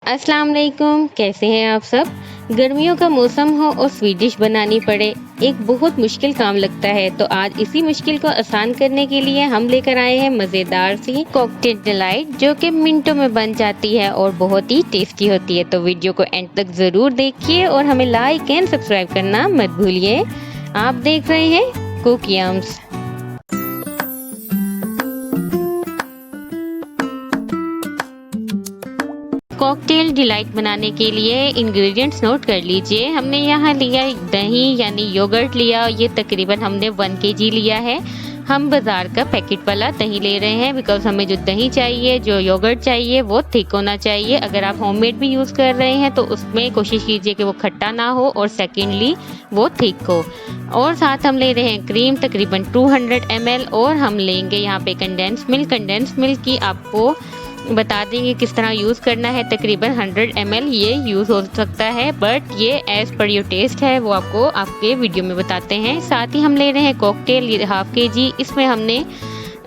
अस्सलाम वालेकुम, कैसे हैं आप सब। गर्मियों का मौसम हो और स्वीट डिश बनानी पड़े, एक बहुत मुश्किल काम लगता है। तो आज इसी मुश्किल को आसान करने के लिए हम लेकर आए हैं मज़ेदार सी कॉकटेल डिलाइट, जो कि मिनटों में बन जाती है और बहुत ही टेस्टी होती है। तो वीडियो को एंड तक ज़रूर देखिए और हमें लाइक एंड सब्सक्राइब करना मत भूलिए। आप देख रहे हैं कुक यम्स। कॉकटेल डिलाइट बनाने के लिए इंग्रेडिएंट्स नोट कर लीजिए। हमने यहाँ लिया दही यानी योगर्ट लिया, ये तकरीबन हमने 1 kg लिया है। हम बाज़ार का पैकेट वाला दही ले रहे हैं बिकॉज हमें जो दही चाहिए, जो योगर्ट चाहिए वो थिक होना चाहिए। अगर आप होममेड भी यूज़ कर रहे हैं तो उसमें कोशिश कीजिए कि वो खट्टा ना हो और सेकेंडली वो थिक हो। और साथ हम ले रहे हैं क्रीम तकरीबन 200 ml और हम लेंगे यहाँ पे कंडेंस मिल्क। कंडेंस मिल्क की आपको बता देंगे किस तरह यूज़ करना है। तकरीबन 100 ml ये यूज़ हो सकता है, बट ये एज़ पर योर टेस्ट है, वो आपको आपके वीडियो में बताते हैं। साथ ही हम ले रहे हैं कॉकटेल 1/2 kg। इसमें हमने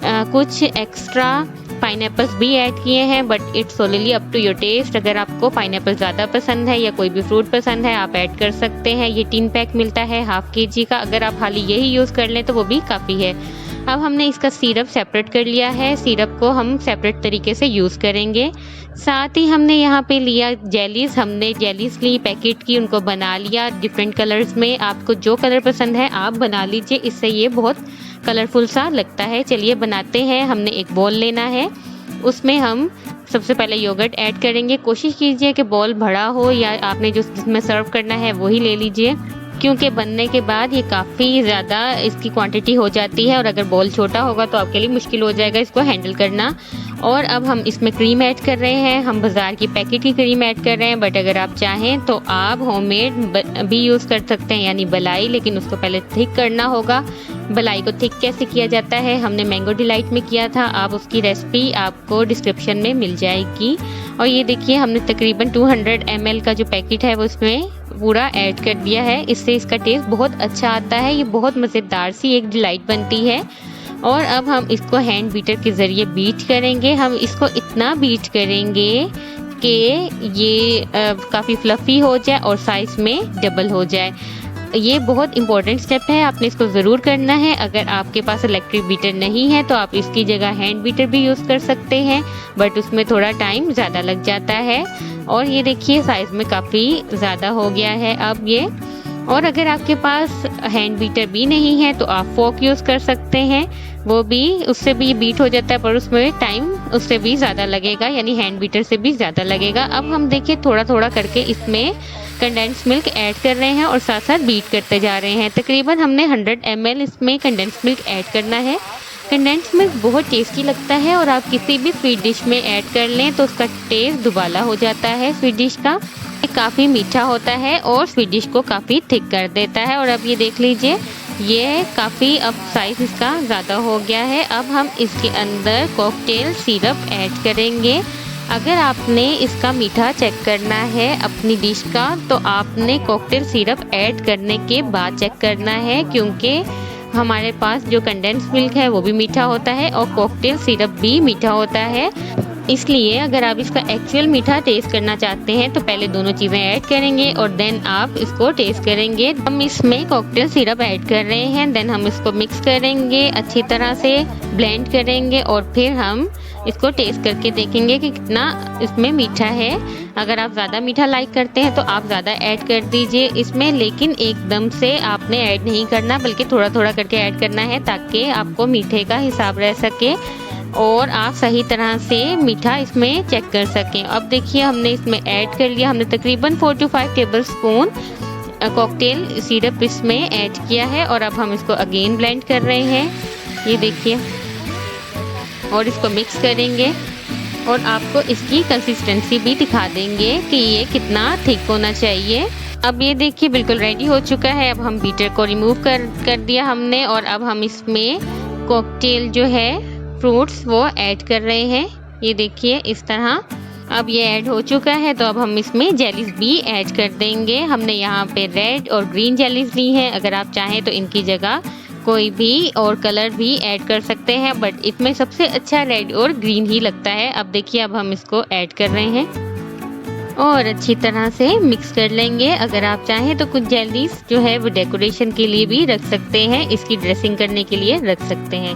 कुछ एक्स्ट्रा पाइनएप्पल्स भी ऐड किए हैं, but it's only up to your taste. अगर आपको पाइनएप्पल ज़्यादा पसंद है या कोई भी फ्रूट पसंद है आप ऐड कर सकते हैं। ये 3 पैक मिलता है 1/2 kg का। अगर आप खाली यही यूज़ कर लें तो वो भी काफ़ी है। अब हमने इसका सिरप सेपरेट कर लिया है, सिरप को हम सेपरेट तरीके से यूज़ करेंगे। साथ ही हमने यहाँ पे लिया जेलीज़, हमने जेलीज़ ली पैकेट की, उनको बना लिया डिफरेंट कलर्स में। आपको जो कलर पसंद है आप बना लीजिए, इससे ये बहुत कलरफुल सा लगता है। चलिए बनाते हैं। हमने एक बॉल लेना है, उसमें हम सबसे पहले योगर्ट ऐड करेंगे। कोशिश कीजिए कि बॉल बड़ा हो या आपने जो जिसमें सर्व करना है वही ले लीजिए, क्योंकि बनने के बाद ये काफ़ी ज़्यादा इसकी क्वांटिटी हो जाती है और अगर बॉल छोटा होगा तो आपके लिए मुश्किल हो जाएगा इसको हैंडल करना। और अब हम इसमें क्रीम ऐड कर रहे हैं। हम बाज़ार की पैकेट की क्रीम ऐड कर रहे हैं, बट अगर आप चाहें तो आप होममेड भी यूज़ कर सकते हैं यानी मलाई, लेकिन उसको पहले थिक करना होगा। मलाई को थिक कैसे किया जाता है हमने मैंगो डिलाइट में किया था, आप उसकी रेसिपी आपको डिस्क्रिप्शन में मिल जाएगी। और ये देखिए हमने तकरीबन 200 ml का जो पैकेट है वो उसमें पूरा ऐड कर दिया है। इससे इसका टेस्ट बहुत अच्छा आता है, ये बहुत मज़ेदार सी एक डिलाइट बनती है। और अब हम इसको हैंड बीटर के ज़रिए बीट करेंगे। हम इसको इतना बीट करेंगे कि ये काफ़ी फ्लफ़ी हो जाए और साइज़ में डबल हो जाए। ये बहुत इंपॉर्टेंट स्टेप है, आपने इसको ज़रूर करना है। अगर आपके पास इलेक्ट्रिक बीटर नहीं है तो आप इसकी जगह हैंड बीटर भी यूज़ कर सकते हैं, बट उसमें थोड़ा टाइम ज़्यादा लग जाता है। और ये देखिए साइज़ में काफ़ी ज़्यादा हो गया है अब ये। और अगर आपके पास हैंड बीटर भी नहीं है तो आप फोक यूज़ कर सकते हैं, वो भी उससे भी बीट हो जाता है, पर उसमें टाइम उससे भी ज़्यादा लगेगा, यानी हैंड बीटर से भी ज़्यादा लगेगा। अब हम देखिए थोड़ा थोड़ा करके इसमें कंडेंस मिल्क ऐड कर रहे हैं और साथ साथ बीट करते जा रहे हैं। तकरीबन हमने 100 ml इसमें कंडेंस मिल्क ऐड करना है। कंडेंस मिल्क बहुत टेस्टी लगता है और आप किसी भी स्वीट डिश में ऐड कर लें तो उसका टेस्ट दुबाला हो जाता है स्वीट डिश का। ये काफ़ी मीठा होता है और स्वीट डिश को काफ़ी थिक कर देता है। और अब ये देख लीजिए ये काफ़ी अब साइज़ इसका ज़्यादा हो गया है। अब हम इसके अंदर कॉकटेल सिरप ऐड करेंगे। अगर आपने इसका मीठा चेक करना है अपनी डिश का तो आपने कॉकटेल सिरप ऐड करने के बाद चेक करना है, क्योंकि हमारे पास जो कंडेंस मिल्क है वो भी मीठा होता है और कॉकटेल सिरप भी मीठा होता है। इसलिए अगर आप इसका एक्चुअल मीठा टेस्ट करना चाहते हैं तो पहले दोनों चीज़ें ऐड करेंगे और देन आप इसको टेस्ट करेंगे। हम इसमें कॉकटेल सिरप ऐड कर रहे हैं, देन हम इसको मिक्स करेंगे, अच्छी तरह से ब्लेंड करेंगे और फिर हम इसको टेस्ट करके देखेंगे कि कितना इसमें मीठा है। अगर आप ज़्यादा मीठा लाइक करते हैं तो आप ज़्यादा ऐड कर दीजिए इसमें, लेकिन एकदम से आपने ऐड नहीं करना बल्कि थोड़ा थोड़ा करके ऐड करना है ताकि आपको मीठे का हिसाब रह सके और आप सही तरह से मीठा इसमें चेक कर सकें। अब देखिए हमने इसमें ऐड कर लिया, हमने तकरीबन 4 to 5 table spoon cocktail syrup इसमें ऐड किया है और अब हम इसको अगेन ब्लेंड कर रहे हैं, ये देखिए, और इसको मिक्स करेंगे और आपको इसकी कंसिस्टेंसी भी दिखा देंगे कि ये कितना थिक होना चाहिए। अब ये देखिए बिल्कुल रेडी हो चुका है। अब हम बीटर को रिमूव कर दिया हमने और अब हम इसमें कॉकटेल जो है फ्रूट्स वो ऐड कर रहे हैं, ये देखिए इस तरह। अब ये ऐड हो चुका है तो अब हम इसमें जेलीज भी ऐड कर देंगे। हमने यहाँ पे रेड और ग्रीन जेलीज ली हैं, अगर आप चाहें तो इनकी जगह कोई भी और कलर भी ऐड कर सकते हैं, बट इसमें सबसे अच्छा रेड और ग्रीन ही लगता है। अब देखिए अब हम इसको ऐड कर रहे हैं और अच्छी तरह से मिक्स कर लेंगे। अगर आप चाहें तो कुछ जेलीज जो है वो डेकोरेशन के लिए भी रख सकते हैं, इसकी ड्रेसिंग करने के लिए रख सकते हैं।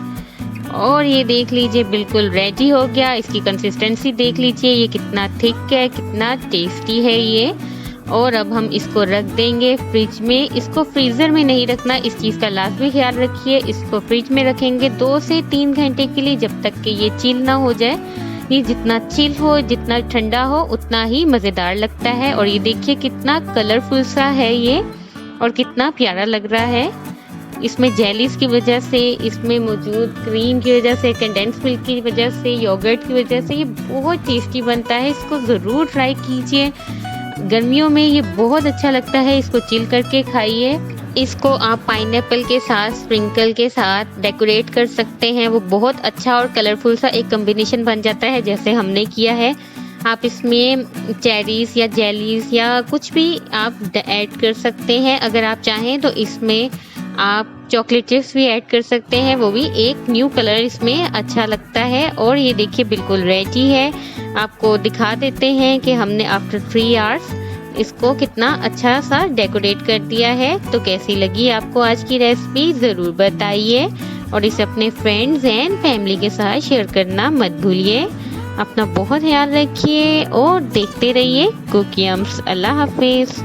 और ये देख लीजिए बिल्कुल रेडी हो गया। इसकी कंसिस्टेंसी देख लीजिए, ये कितना थिक है, कितना टेस्टी है ये। और अब हम इसको रख देंगे फ्रिज में। इसको फ्रीज़र में नहीं रखना, इस चीज़ का लाजमी ख्याल रखिए। इसको फ्रिज में रखेंगे 2 से 3 घंटे के लिए, जब तक कि ये चिल ना हो जाए। ये जितना चिल हो, जितना ठंडा हो, उतना ही मज़ेदार लगता है। और ये देखिए कितना कलरफुल सा है ये, और कितना प्यारा लग रहा है। इसमें जेलीज की वजह से, इसमें मौजूद क्रीम की वजह से, कंडेंस मिल्क की वजह से, योगर्ट की वजह से ये बहुत टेस्टी बनता है। इसको ज़रूर ट्राई कीजिए। गर्मियों में ये बहुत अच्छा लगता है, इसको चिल करके खाइए। इसको आप पाइनएप्पल के साथ, स्प्रिंकल के साथ डेकोरेट कर सकते हैं। वो बहुत अच्छा और कलरफुल सा एक कॉम्बिनेशन बन जाता है, जैसे हमने किया है। आप इसमें चेरीज या जेलीज या कुछ भी आप ऐड कर सकते हैं। अगर आप चाहें तो इसमें आप चॉकलेट चिप्स भी ऐड कर सकते हैं, वो भी एक न्यू कलर इसमें अच्छा लगता है। और ये देखिए बिल्कुल रेडी है। आपको दिखा देते हैं कि हमने आफ्टर 3 आवर्स इसको कितना अच्छा सा डेकोरेट कर दिया है। तो कैसी लगी आपको आज की रेसिपी ज़रूर बताइए, और इसे अपने फ्रेंड्स एंड फैमिली के साथ शेयर करना मत भूलिए। अपना बहुत ख्याल रखिए और देखते रहिए कुकी यम्स। अल्लाह हाफिज़।